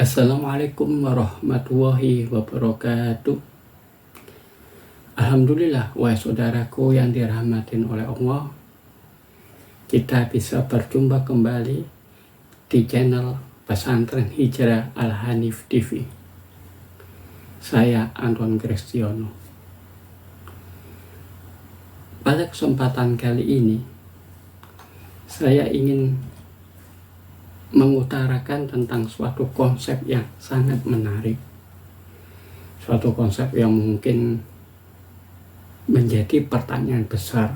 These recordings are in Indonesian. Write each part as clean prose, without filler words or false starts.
Assalamualaikum warahmatullahi wabarakatuh. Alhamdulillah, wahai saudaraku yang dirahmatin oleh Allah, kita bisa berjumpa kembali di channel Pesantren Hijrah Al-Hanif TV. Saya Anton Kristiono. Pada kesempatan kali ini, saya ingin mengutarakan tentang suatu konsep yang sangat menarik, suatu konsep yang mungkin menjadi pertanyaan besar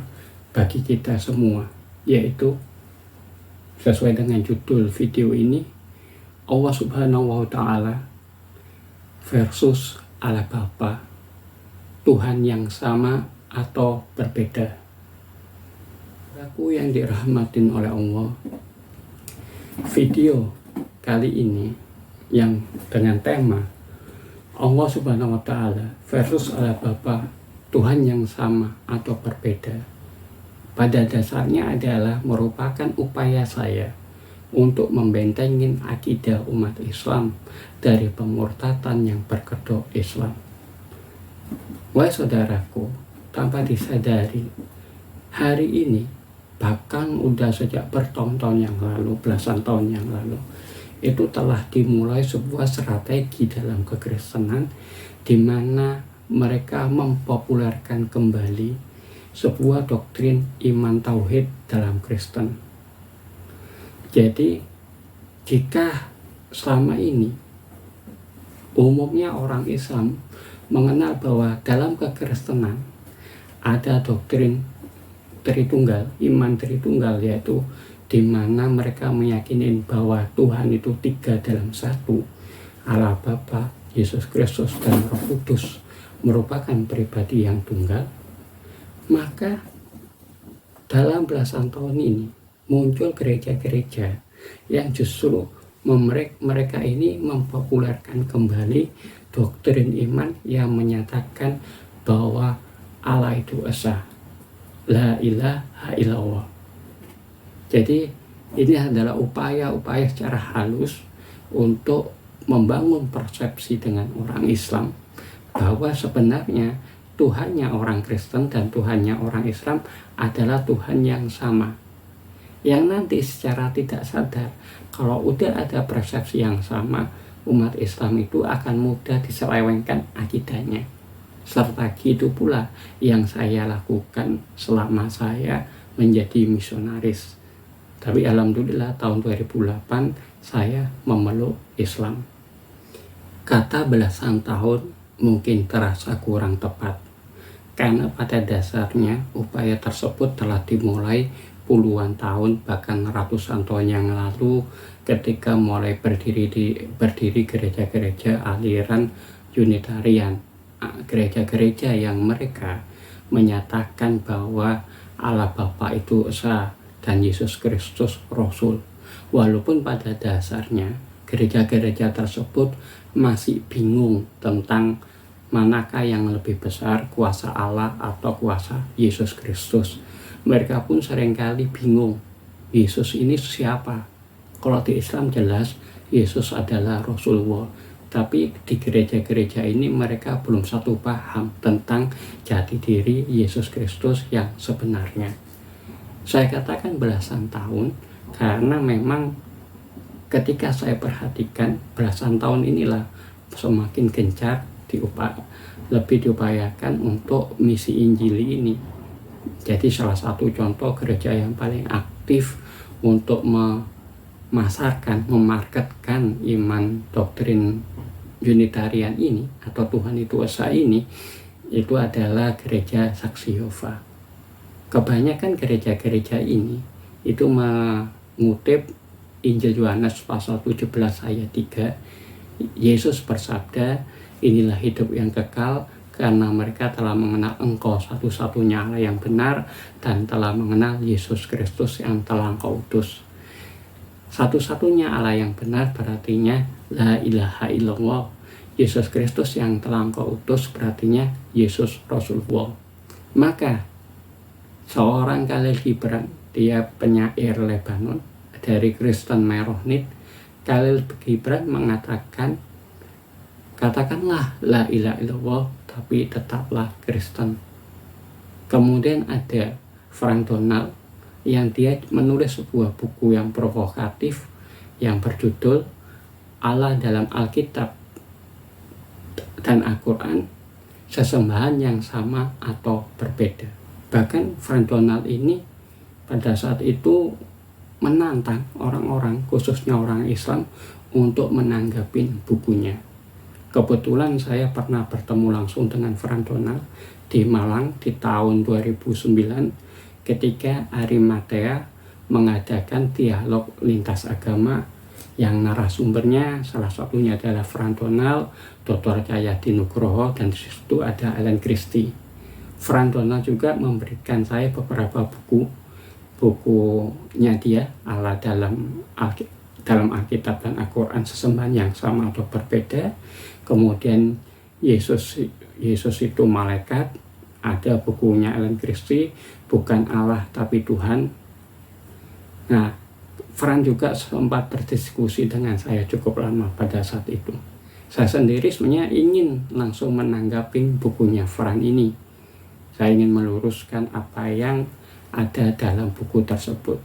bagi kita semua, yaitu sesuai dengan judul video ini, Allah Subhanahu wa Ta'ala versus Allah Bapa, Tuhan yang sama atau berbeda. Aku yang dirahmatin oleh Allah, video kali ini yang dengan tema Allah Subhanahu wa Ta'ala versus Allah Bapa, Tuhan yang sama atau berbeda, pada dasarnya adalah merupakan upaya saya untuk membentengin akidah umat Islam dari pemurtatan yang berkedok Islam. Wahai saudaraku, tanpa disadari, hari ini bahkan udah sejak bertahun-tahun yang lalu, belasan tahun yang lalu, itu telah dimulai sebuah strategi dalam kekristenan di mana mereka mempopulerkan kembali sebuah doktrin iman tauhid dalam Kristen. Jadi jika selama ini umumnya orang Islam mengenal bahwa dalam kekristenan ada doktrin Tritunggal, iman Tritunggal, yaitu di mana mereka meyakini bahwa Tuhan itu tiga dalam satu, Allah Bapa, Yesus Kristus, dan Roh Kudus merupakan pribadi yang tunggal. Maka dalam belasan tahun ini muncul gereja-gereja yang justru mereka ini mempopulerkan kembali doktrin iman yang menyatakan bahwa Allah itu esa, la ilaha illallah. Jadi ini adalah upaya-upaya secara halus untuk membangun persepsi dengan orang Islam bahwa sebenarnya Tuhannya orang Kristen dan Tuhannya orang Islam adalah Tuhan yang sama. Yang nanti secara tidak sadar, kalau udah ada persepsi yang sama, umat Islam itu akan mudah diselewengkan akidahnya. Serta itu pula yang saya lakukan selama saya menjadi misionaris. Tapi alhamdulillah tahun 2008 saya memeluk Islam. Kata belasan tahun mungkin terasa kurang tepat, karena pada dasarnya upaya tersebut telah dimulai puluhan tahun, bahkan ratusan tahun yang lalu, ketika mulai berdiri gereja-gereja aliran Unitarian, gereja-gereja yang mereka menyatakan bahwa Allah Bapa itu esa dan Yesus Kristus Rasul. Walaupun pada dasarnya gereja-gereja tersebut masih bingung tentang manakah yang lebih besar, kuasa Allah atau kuasa Yesus Kristus. Mereka pun seringkali bingung, Yesus ini siapa? Kalau di Islam jelas Yesus adalah Rasulullah, tapi di gereja-gereja ini mereka belum satu paham tentang jati diri Yesus Kristus yang sebenarnya. Saya katakan belasan tahun karena memang ketika saya perhatikan belasan tahun inilah semakin gencar lebih diupayakan untuk misi Injili ini. Jadi salah satu contoh gereja yang paling aktif untuk memarketkan iman doktrin Unitarian ini atau Tuhan itu esa ini, itu adalah gereja Saksi Yehova. Kebanyakan gereja-gereja ini itu mengutip Injil Yohanes pasal 17 ayat 3. Yesus bersabda, inilah hidup yang kekal karena mereka telah mengenal Engkau satu-satunya Allah yang benar dan telah mengenal Yesus Kristus yang telah Engkau utus. Satu-satunya Allah yang benar berartinya la ilaha illallah. Yesus Kristus yang telah Engkau utus berartinya Yesus Rasulullah. Maka seorang Khalil Gibran, dia penyair Lebanon dari Kristen Maronit, Khalil Gibran mengatakan, katakanlah la ilaha illallah tapi tetaplah Kristen. Kemudian ada Frank Donald yang dia menulis sebuah buku yang provokatif yang berjudul Allah dalam Alkitab dan Al-Quran, sesembahan yang sama atau berbeda. Bahkan Frank Donald ini pada saat itu menantang orang-orang, khususnya orang Islam, untuk menanggapi bukunya. Kebetulan saya pernah bertemu langsung dengan Frank Donald di Malang di tahun 2009 ketika Arimatea mengadakan dialog lintas agama yang narasumbernya salah satunya adalah Frank Donald, Dr. Cahyadi Nugroho, dan di situ ada Ellen Christie. Frank Donald juga memberikan saya beberapa bukunya dia, Allah dalam Alkitab dan Al-Quran, sesembahan yang sama atau berbeda. Kemudian Yesus itu malaikat, ada bukunya Ellen Christie, bukan Allah tapi Tuhan. Nah, Frank juga sempat berdiskusi dengan saya cukup lama pada saat itu. Saya sendiri sebenarnya ingin langsung menanggapi bukunya Frank ini. Saya ingin meluruskan apa yang ada dalam buku tersebut.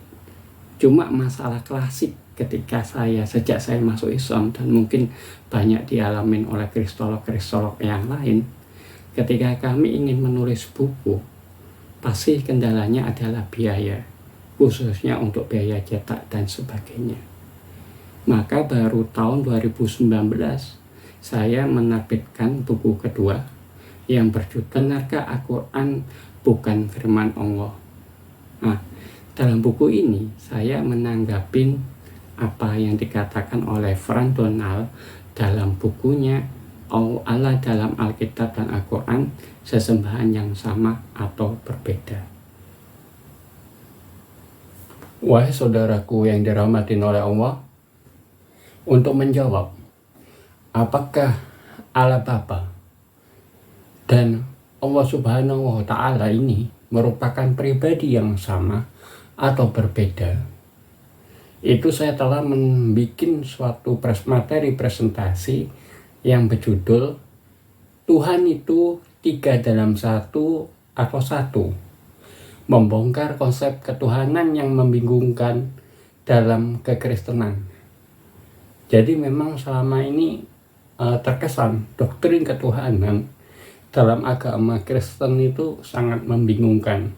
Cuma masalah klasik ketika sejak saya masuk Islam, dan mungkin banyak dialamin oleh kristolog-kristolog yang lain, ketika kami ingin menulis buku, pasti kendalanya adalah biaya, khususnya untuk biaya cetak dan sebagainya. Maka baru tahun 2019 saya menerbitkan buku kedua yang berjudul Benarkah Al-Quran Bukan Firman Allah. Nah, dalam buku ini saya menanggapi apa yang dikatakan oleh Frank Donald dalam bukunya Allah dalam Alkitab dan Al-Quran, sesembahan yang sama atau berbeda. Wahai saudaraku yang dirahmati oleh Allah, untuk menjawab apakah Allah Bapa dan Allah Subhanahu wa Ta'ala ini merupakan pribadi yang sama atau berbeda, itu saya telah membuat suatu materi presentasi yang berjudul Tuhan itu 3 dalam 1 atau 1, membongkar konsep ketuhanan yang membingungkan dalam kekristenan. Jadi memang selama ini terkesan doktrin ketuhanan dalam agama Kristen itu sangat membingungkan.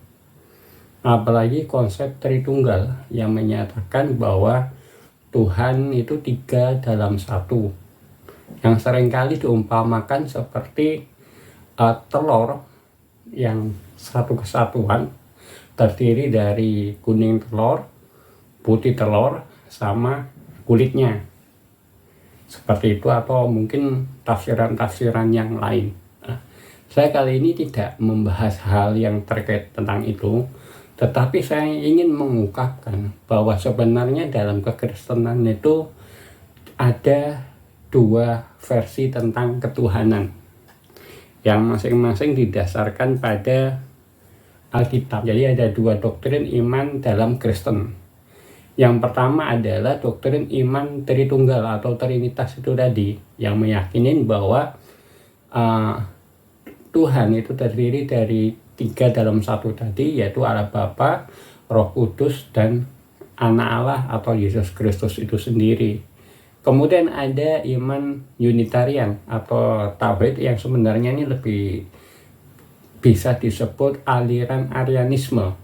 Apalagi konsep Tritunggal yang menyatakan bahwa Tuhan itu 3 dalam 1, yang seringkali diumpamakan seperti telur yang satu kesatuan, terdiri dari kuning telur, putih telur, sama kulitnya. Seperti itu, atau mungkin tafsiran-tafsiran yang lain. Saya kali ini tidak membahas hal yang terkait tentang itu, tetapi saya ingin mengungkapkan bahwa sebenarnya dalam kekristenan itu ada 2 versi tentang ketuhanan yang masing-masing didasarkan pada Alkitab. Jadi ada 2 doktrin iman dalam Kristen. Yang pertama adalah doktrin iman Tritunggal atau Trinitas itu tadi, yang meyakini bahwa Tuhan itu terdiri dari 3 dalam 1 tadi, yaitu Allah Bapa, Roh Kudus, dan Anak Allah atau Yesus Kristus itu sendiri. Kemudian ada iman Unitarian atau Tauhid yang sebenarnya ini lebih bisa disebut aliran Arianisme,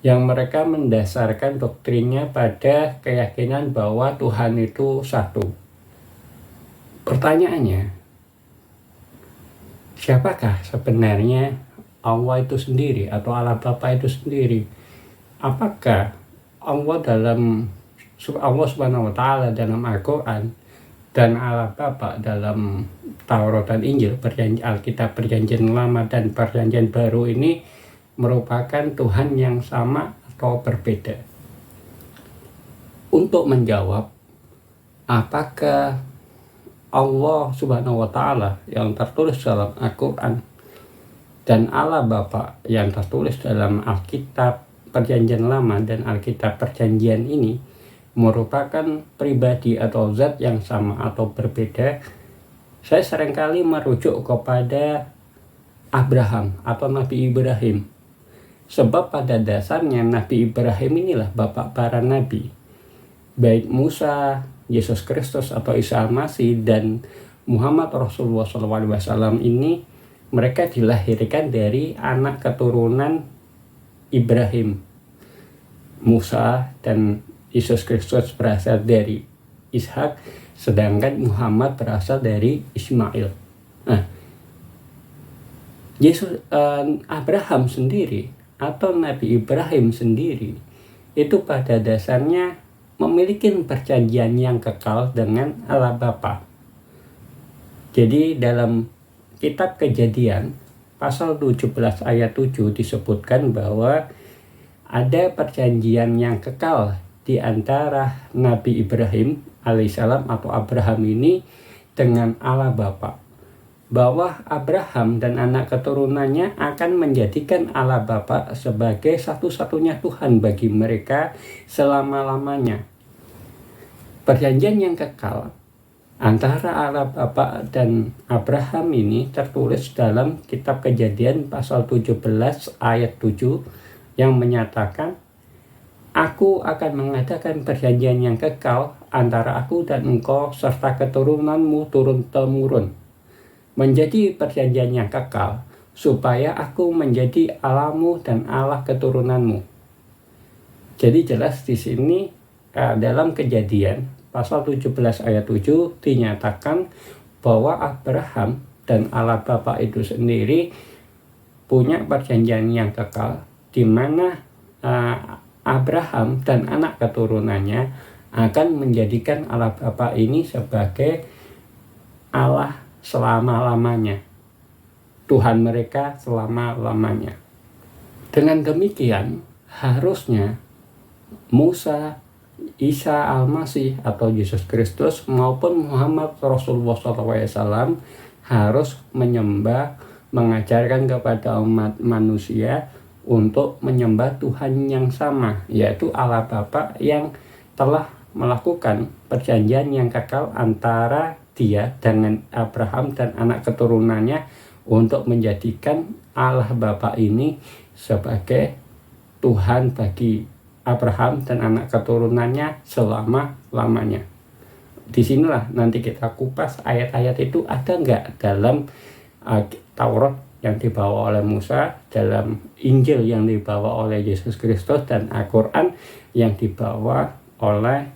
yang mereka mendasarkan doktrinnya pada keyakinan bahwa Tuhan itu satu. Pertanyaannya, siapakah sebenarnya Allah itu sendiri atau Allah Bapa itu sendiri? Apakah Allah Subhanahu wa Ta'ala dalam Al-Quran dan Allah Bapa dalam Taurat dan Injil, Alkitab Perjanjian Lama dan Perjanjian Baru ini merupakan Tuhan yang sama atau berbeda? Untuk menjawab apakah Allah Subhanahu wa Ta'ala yang tertulis dalam Al-Quran dan Allah Bapa yang tertulis dalam Alkitab Perjanjian Lama dan Alkitab Perjanjian ini merupakan pribadi atau zat yang sama atau berbeda, saya seringkali merujuk kepada Abraham atau Nabi Ibrahim. Sebab pada dasarnya Nabi Ibrahim inilah bapak para nabi. Baik Musa, Yesus Kristus atau Isa Al-Masih, dan Muhammad Rasulullah SAW ini, mereka dilahirkan dari anak keturunan Ibrahim. Musa dan Yesus Kristus berasal dari Ishak, sedangkan Muhammad berasal dari Ismail. Nah, Abraham sendiri atau Nabi Ibrahim sendiri itu pada dasarnya memiliki perjanjian yang kekal dengan Allah Bapa. Jadi dalam kitab Kejadian pasal 17 ayat 7 disebutkan bahwa ada perjanjian yang kekal di antara Nabi Ibrahim alaihissalam atau Abraham ini dengan Allah Bapa, bahwa Abraham dan anak keturunannya akan menjadikan Allah Bapa sebagai satu-satunya Tuhan bagi mereka selama-lamanya. Perjanjian yang kekal antara Allah Bapa dan Abraham ini tertulis dalam kitab Kejadian pasal 17 ayat 7 yang menyatakan, "Aku akan mengadakan perjanjian yang kekal antara aku dan engkau serta keturunanmu turun-temurun, menjadi perjanjian yang kekal, supaya aku menjadi Allahmu dan Allah keturunanmu." Jadi jelas di sini dalam Kejadian pasal 17 ayat 7 dinyatakan bahwa Abraham dan Allah Bapa itu sendiri punya perjanjian yang kekal, di mana Abraham dan anak keturunannya akan menjadikan Allah Bapa ini sebagai Allah selama-lamanya, Tuhan mereka selama-lamanya. Dengan demikian, harusnya Musa, Isa Al-Masih atau Yesus Kristus maupun Muhammad Rasulullah SAW harus menyembah, mengajarkan kepada umat manusia untuk menyembah Tuhan yang sama, yaitu Allah Bapa yang telah melakukan perjanjian yang kekal antara Dia dengan Abraham dan anak keturunannya untuk menjadikan Allah Bapa ini sebagai Tuhan bagi Abraham dan anak keturunannya selama-lamanya. Disinilah nanti kita kupas ayat-ayat itu ada nggak dalam Taurat yang dibawa oleh Musa, dalam Injil yang dibawa oleh Yesus Kristus, dan Al-Quran yang dibawa oleh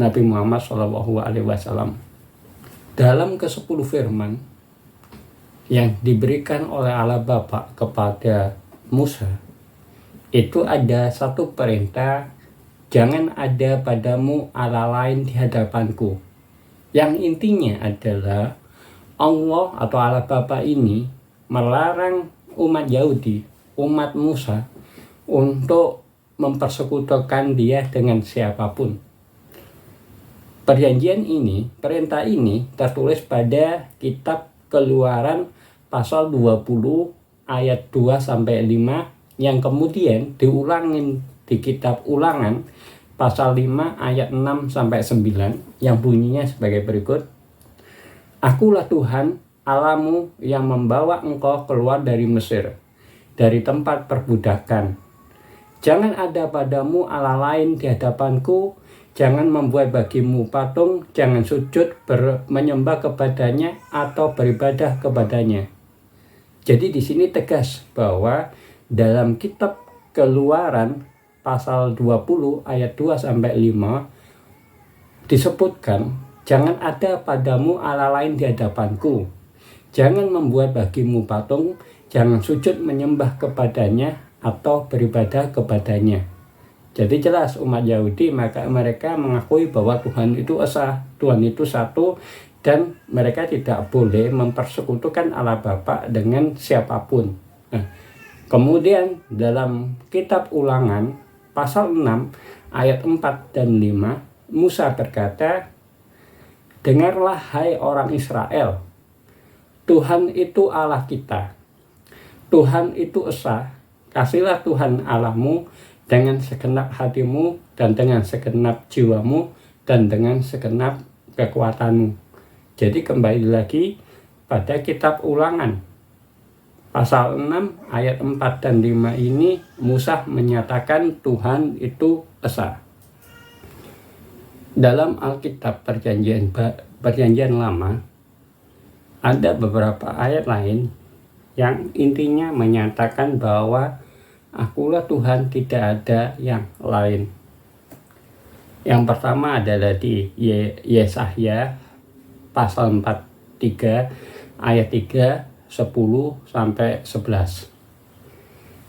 Nabi Muhammad SAW. Dalam ke-10 firman yang diberikan oleh Allah Bapa kepada Musa, itu ada satu perintah, "Jangan ada padamu Allah lain di hadapanku." Yang intinya adalah Allah atau Allah Bapa ini melarang umat Yahudi, umat Musa, untuk mempersekutukan Dia dengan siapapun. Perjanjian ini, perintah ini tertulis pada kitab Keluaran pasal 20 ayat 2-5 yang kemudian diulangin di kitab Ulangan pasal 5 ayat 6-9 yang bunyinya sebagai berikut. "Akulah Tuhan Allahmu yang membawa engkau keluar dari Mesir, dari tempat perbudakan. Jangan ada padamu Allah lain di hadapanku, jangan membuat bagimu patung, jangan sujud menyembah kepadanya atau beribadah kepadanya." Jadi di sini tegas bahwa dalam kitab Keluaran pasal 20 ayat 2-5 disebutkan, "Jangan ada padamu Allah lain di hadapanku. Jangan membuat bagimu patung, jangan sujud menyembah kepadanya atau beribadah kepadanya." Jadi jelas umat Yahudi maka mereka mengakui bahwa Tuhan itu esa, Tuhan itu satu, dan mereka tidak boleh mempersekutukan Allah Bapa dengan siapapun. Nah, kemudian dalam kitab Ulangan pasal 6 ayat 4 dan 5, Musa berkata, "Dengarlah hai orang Israel, Tuhan itu Allah kita, Tuhan itu esa, kasihlah Tuhan Allahmu dengan segenap hatimu dan dengan segenap jiwamu dan dengan segenap kekuatanmu. Jadi kembali lagi pada kitab Ulangan pasal 6 ayat 4 dan 5 ini Musa menyatakan Tuhan itu esa. Dalam Alkitab Perjanjian Lama ada beberapa ayat lain yang intinya menyatakan bahwa akulah Tuhan, tidak ada yang lain. Yang pertama adalah di Yesaya pasal 43 ayat 3, 10 sampai 11.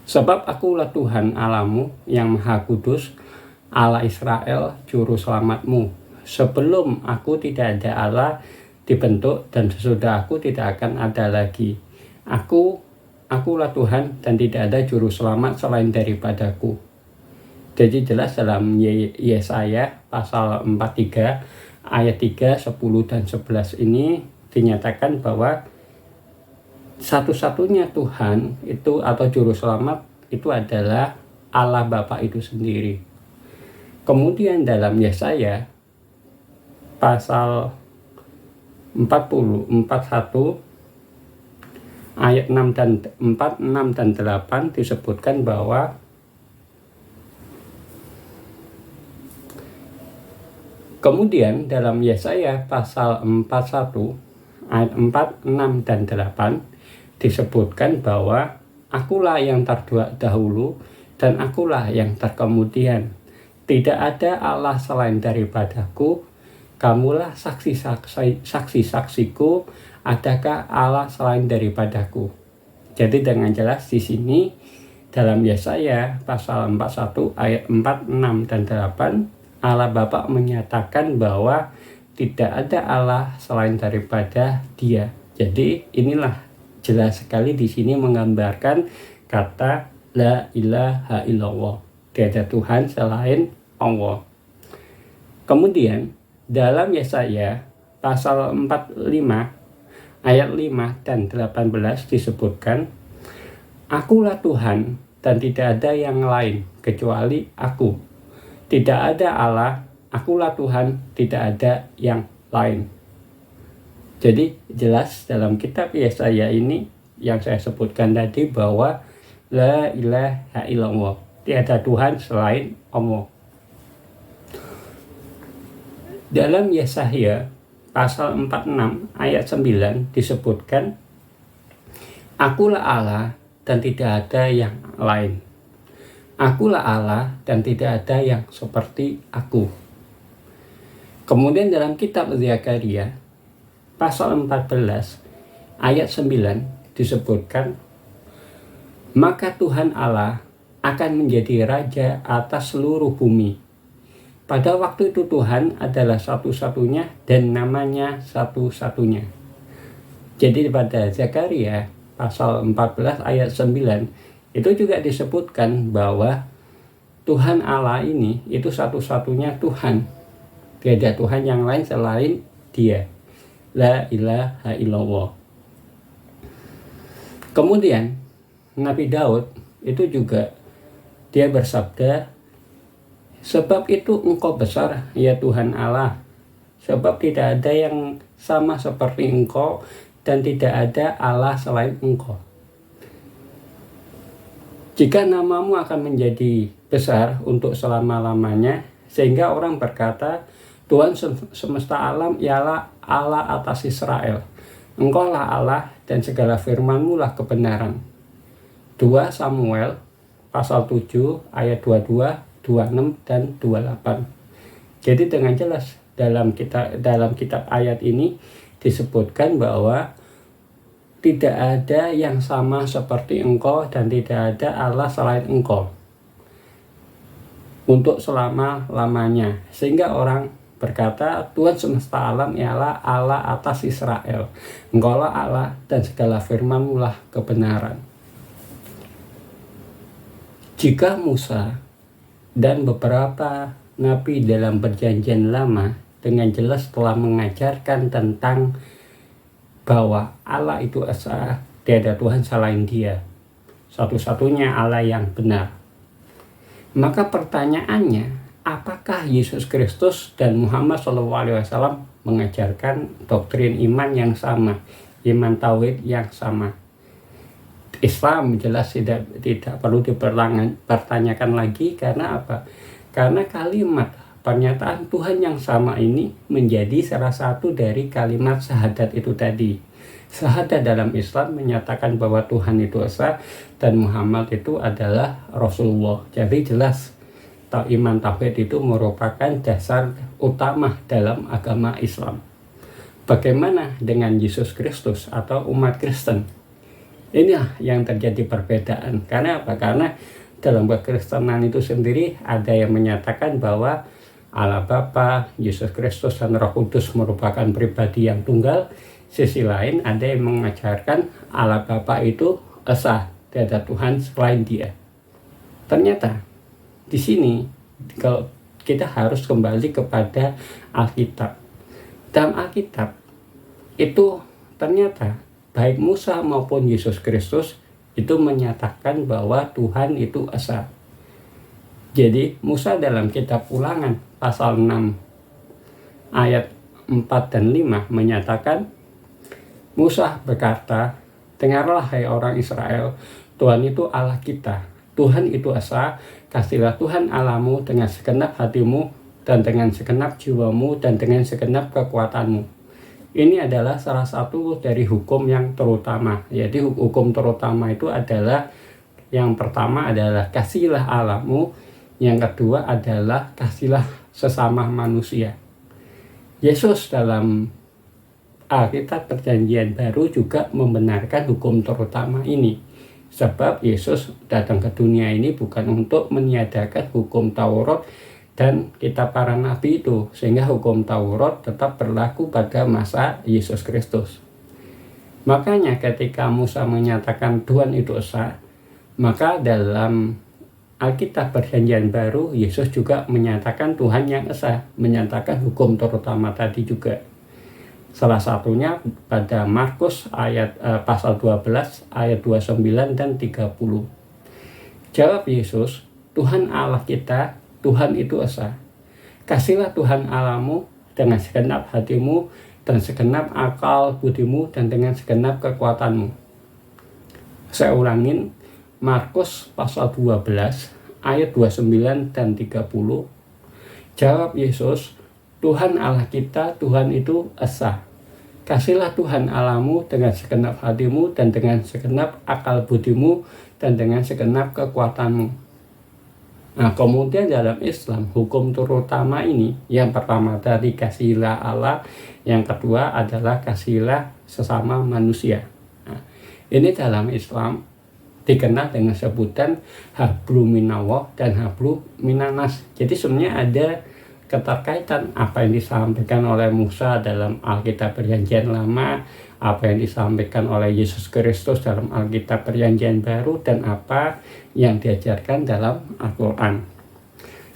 Sebab akulah Tuhan Allahmu yang Maha Kudus, Allah Israel, juru selamatmu. Sebelum aku tidak ada Allah dibentuk, dan sesudah aku tidak akan ada lagi. Akulah Tuhan dan tidak ada juru selamat selain daripadaku. Jadi jelas dalam Yesaya pasal 43 ayat 3, 10 dan 11 ini dinyatakan bahwa satu-satunya Tuhan itu atau juru selamat itu adalah Allah Bapa itu sendiri. Kemudian dalam Yesaya pasal 41 ayat 6 dan 8 disebutkan bahwa kemudian dalam Yesaya pasal 41 ayat 4, 6 dan 8 disebutkan bahwa akulah yang terdahulu dan akulah yang terkemudian. Tidak ada Allah selain daripadaku. Kamulah saksi-saksiku. Adakah Allah selain daripadaku? Jadi dengan jelas di sini dalam Yesaya pasal 41 ayat 4, 6 dan 8 Allah Bapa menyatakan bahwa tidak ada Allah selain daripada Dia. Jadi inilah jelas sekali di sini menggambarkan kata la ilaha illallah. Tiada Tuhan selain Allah. Kemudian dalam Yesaya pasal 45 ayat 5 dan 18 disebutkan, akulah Tuhan dan tidak ada yang lain kecuali aku. Tidak ada Allah, akulah Tuhan, tidak ada yang lain. Jadi jelas dalam kitab Yesaya ini yang saya sebutkan tadi bahwa la ilaha illallah, tiada Tuhan selain Allah. Dalam Yesaya pasal 46 ayat 9 disebutkan, akulah Allah dan tidak ada yang lain. Akulah Allah dan tidak ada yang seperti aku. Kemudian dalam kitab Zakaria pasal 14 ayat 9 disebutkan, maka Tuhan Allah akan menjadi raja atas seluruh bumi. Pada waktu itu Tuhan adalah satu-satunya dan namanya satu-satunya. Jadi pada Zakaria pasal 14 ayat 9 itu juga disebutkan bahwa Tuhan Allah ini itu satu-satunya Tuhan. Tiada Tuhan yang lain selain Dia. La ilaha illallah. Kemudian Nabi Daud itu juga dia bersabda, sebab itu Engkau besar, ya Tuhan Allah, sebab tidak ada yang sama seperti Engkau dan tidak ada Allah selain Engkau. Jika namamu akan menjadi besar untuk selama-lamanya, sehingga orang berkata, Tuhan semesta alam ialah Allah atas Israel. Engkau lah Allah dan segala firman-Mu lah kebenaran. 2 Samuel pasal 7 ayat 22, 26 dan 28. Jadi dengan jelas dalam kitab ayat ini disebutkan bahwa tidak ada yang sama seperti Engkau dan tidak ada Allah selain Engkau untuk selama-lamanya. Sehingga orang berkata, Tuhan semesta alam ialah Allah atas Israel. Engkau lah Allah dan segala firman-Mu lah kebenaran. Jika Musa dan beberapa nabi dalam Perjanjian Lama dengan jelas telah mengajarkan tentang bahwa Allah itu esa, tiada Tuhan selain Dia, satu-satunya Allah yang benar. Maka pertanyaannya, apakah Yesus Kristus dan Muhammad SAW mengajarkan doktrin iman yang sama, iman tauhid yang sama? Islam jelas tidak perlu dipertanyakan lagi. Karena apa? Karena kalimat pernyataan Tuhan yang sama ini menjadi salah satu dari kalimat syahadat itu tadi. Syahadat dalam Islam menyatakan bahwa Tuhan itu esa dan Muhammad itu adalah Rasulullah. Jadi jelas iman tauhid itu merupakan dasar utama dalam agama Islam. Bagaimana dengan Yesus Kristus atau umat Kristen? Inilah yang terjadi perbedaan. Karena apa? Karena dalam kekristenan itu sendiri ada yang menyatakan bahwa Allah Bapa, Yesus Kristus dan Roh Kudus merupakan pribadi yang tunggal. Sisi lain ada yang mengajarkan Allah Bapa itu esa, tidak ada Tuhan selain Dia. Ternyata di sini kalau kita harus kembali kepada Alkitab. Dalam Alkitab itu ternyata baik Musa maupun Yesus Kristus itu menyatakan bahwa Tuhan itu esa. Jadi Musa dalam kitab Ulangan pasal 6 ayat 4 dan 5 menyatakan, Musa berkata, dengarlah hai orang Israel, Tuhan itu Allah kita, Tuhan itu esa, kasihlah Tuhan Allahmu dengan segenap hatimu dan dengan segenap jiwamu dan dengan segenap kekuatanmu. Ini adalah salah satu dari hukum yang terutama. Jadi hukum terutama itu adalah, yang pertama adalah kasihlah Allahmu, yang kedua adalah kasihlah sesama manusia. Yesus dalam Alkitab Perjanjian Baru juga membenarkan hukum terutama ini. Sebab Yesus datang ke dunia ini bukan untuk meniadakan hukum Taurat dan kitab para nabi itu, sehingga hukum Taurat tetap berlaku pada masa Yesus Kristus. Makanya ketika Musa menyatakan Tuhan itu esa, maka dalam Alkitab Perjanjian Baru Yesus juga menyatakan Tuhan yang esa, menyatakan hukum terutama tadi juga. Salah satunya pada Markus pasal 12 ayat 29 dan 30. Jawab Yesus, Tuhan Allah kita, Tuhan itu esa. Kasihlah Tuhan Allahmu dengan segenap hatimu dan segenap akal budimu dan dengan segenap kekuatanmu. Saya ulangin, Markus pasal 12 ayat 29 dan 30. Jawab Yesus, Tuhan Allah kita, Tuhan itu esa. Kasihlah Tuhan Allahmu dengan segenap hatimu dan dengan segenap akal budimu dan dengan segenap kekuatanmu. Nah, kemudian dalam Islam, hukum terutama ini, yang pertama tadi kasihlah Allah, yang kedua adalah kasihlah sesama manusia. Nah, ini dalam Islam dikenal dengan sebutan hablu minallah dan hablu minanas. Jadi sebenarnya ada keterkaitan apa yang disampaikan oleh Musa dalam Alkitab Perjanjian Lama, apa yang disampaikan oleh Yesus Kristus dalam Alkitab Perjanjian Baru, dan apa yang diajarkan dalam Al-Quran.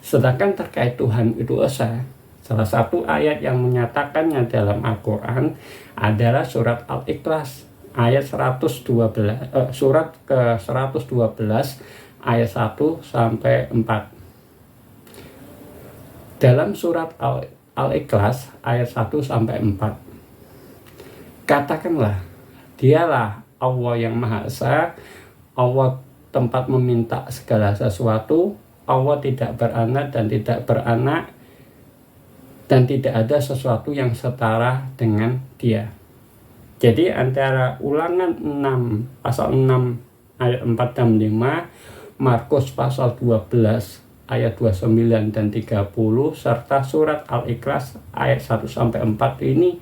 Sedangkan terkait Tuhan itu esa, salah satu ayat yang menyatakannya dalam Al-Quran adalah surat Al-Ikhlas ayat 112, surat ke 112 ayat 1 sampai 4. Dalam surat Al-Ikhlas ayat 1 sampai 4. Katakanlah, dialah Allah yang Maha Esa, Allah tempat meminta segala sesuatu, Allah tidak beranak dan tidak beranak, dan tidak ada sesuatu yang setara dengan Dia. Jadi antara Ulangan 6 pasal 6 ayat 4 dan 5, Markus pasal 12 ayat 29 dan 30, serta surat Al-Ikhlas ayat 1 sampai 4 ini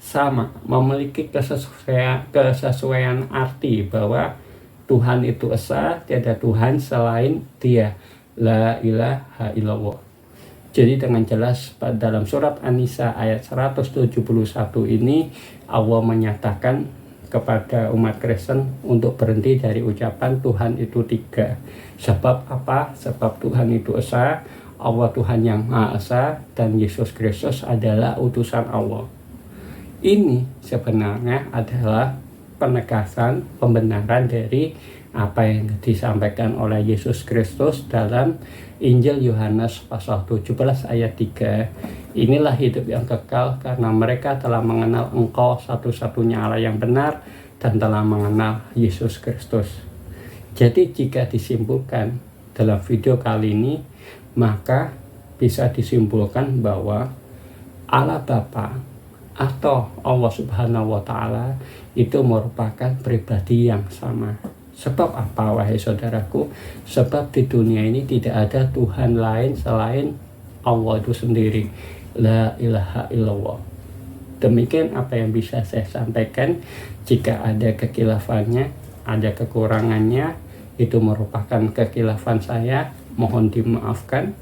sama, memiliki kesesuaian arti bahwa Tuhan itu esa, tiada Tuhan selain Dia, la ilaha illallah. Jadi dengan jelas dalam surat An-Nisa ayat 171 ini Allah menyatakan kepada umat Kristen untuk berhenti dari ucapan Tuhan itu tiga. Sebab apa? Sebab Tuhan itu esa, Allah Tuhan yang Maha Esa, dan Yesus Kristus adalah utusan Allah. Ini sebenarnya adalah penegasan pembenaran dari apa yang disampaikan oleh Yesus Kristus dalam Injil Yohanes pasal 17 ayat 3. Inilah hidup yang kekal karena mereka telah mengenal Engkau satu-satunya Allah yang benar dan telah mengenal Yesus Kristus. Jadi jika disimpulkan dalam video kali ini, maka bisa disimpulkan bahwa Allah Bapa atau Allah Subhanahu wa Ta'ala itu merupakan pribadi yang sama. Sebab apa, wahai saudaraku? Sebab di dunia ini tidak ada Tuhan lain selain Allah itu sendiri. La ilaha illallah. Demikian apa yang bisa saya sampaikan. Jika ada kekilafannya, ada kekurangannya, itu merupakan kekilafan saya, mohon dimaafkan.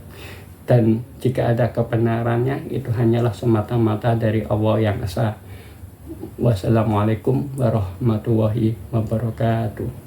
Dan jika ada kebenarannya, itu hanyalah semata-mata dari Allah yang Esa. Wassalamualaikum warahmatullahi wabarakatuh.